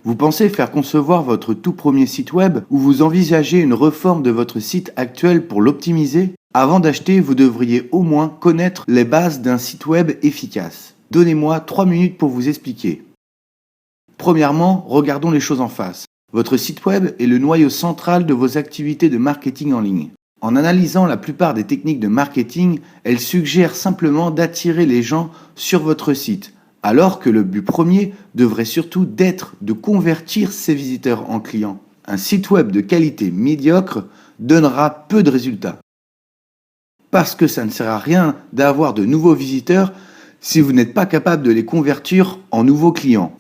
Vous pensez faire concevoir votre tout premier site web ou vous envisagez une réforme de votre site actuel pour l'optimiser? Avant d'acheter, vous devriez au moins connaître les bases d'un site web efficace. Donnez-moi 3 minutes pour vous expliquer. Premièrement, regardons les choses en face. Votre site web est le noyau central de vos activités de marketing en ligne. En analysant la plupart des techniques de marketing, elles suggèrent simplement d'attirer les gens sur votre site, alors que le but premier devrait surtout d'être de convertir ces visiteurs en clients. Un site web de qualité médiocre donnera peu de résultats. Parce que ça ne sert à rien d'avoir de nouveaux visiteurs si vous n'êtes pas capable de les convertir en nouveaux clients.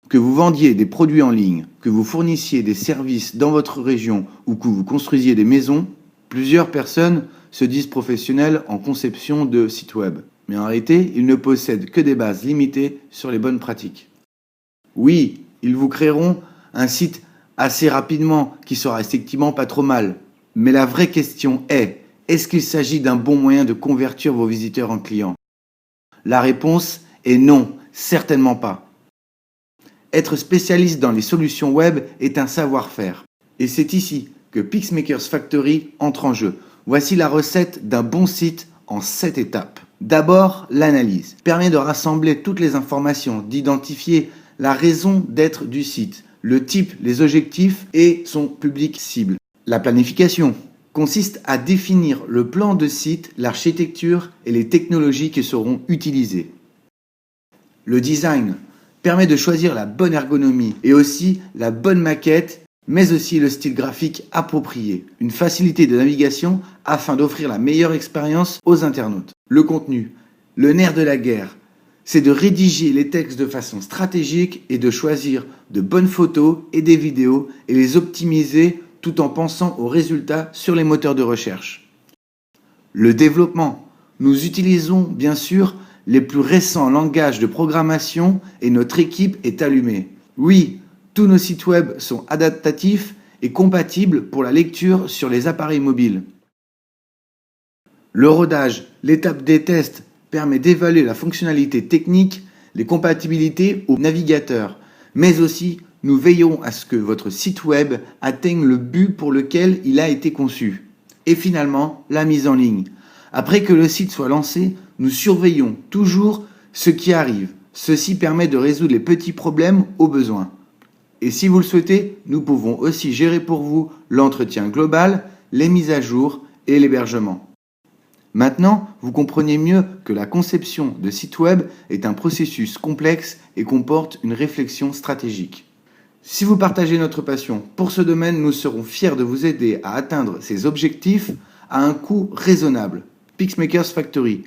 Que vous vendiez des produits en ligne, que vous fournissiez des services dans votre région ou que vous construisiez des maisons, plusieurs personnes se disent professionnels en conception de sites web. Mais en réalité, ils ne possèdent que des bases limitées sur les bonnes pratiques. Oui, ils vous créeront un site assez rapidement qui sera effectivement pas trop mal. Mais la vraie question est-ce qu'il s'agit d'un bon moyen de convertir vos visiteurs en clients? La réponse est non, certainement pas. Être spécialiste dans les solutions web est un savoir-faire. Et c'est ici que Pixmakers Factory entre en jeu. Voici la recette d'un bon site en 7 étapes. D'abord, l'analyse permet de rassembler toutes les informations, d'identifier la raison d'être du site, le type, les objectifs et son public cible. La planification consiste à définir le plan de site, l'architecture et les technologies qui seront utilisées. Le design permet de choisir la bonne ergonomie et aussi la bonne maquette, mais aussi le style graphique approprié, une facilité de navigation afin d'offrir la meilleure expérience aux internautes. Le contenu, le nerf de la guerre, c'est de rédiger les textes de façon stratégique et de choisir de bonnes photos et des vidéos et les optimiser tout en pensant aux résultats sur les moteurs de recherche. Le développement, nous utilisons bien sûr les plus récents langages de programmation et notre équipe est allumée. Oui, tous nos sites web sont adaptatifs et compatibles pour la lecture sur les appareils mobiles. Le rodage, l'étape des tests, permet d'évaluer la fonctionnalité technique, les compatibilités au navigateur, mais aussi nous veillons à ce que votre site web atteigne le but pour lequel il a été conçu. Et finalement, la mise en ligne. Après que le site soit lancé, nous surveillons toujours ce qui arrive. Ceci permet de résoudre les petits problèmes au besoin. Et si vous le souhaitez, nous pouvons aussi gérer pour vous l'entretien global, les mises à jour et l'hébergement. Maintenant, vous comprenez mieux que la conception de site web est un processus complexe et comporte une réflexion stratégique. Si vous partagez notre passion pour ce domaine, nous serons fiers de vous aider à atteindre ces objectifs à un coût raisonnable. Pixmakers Factory,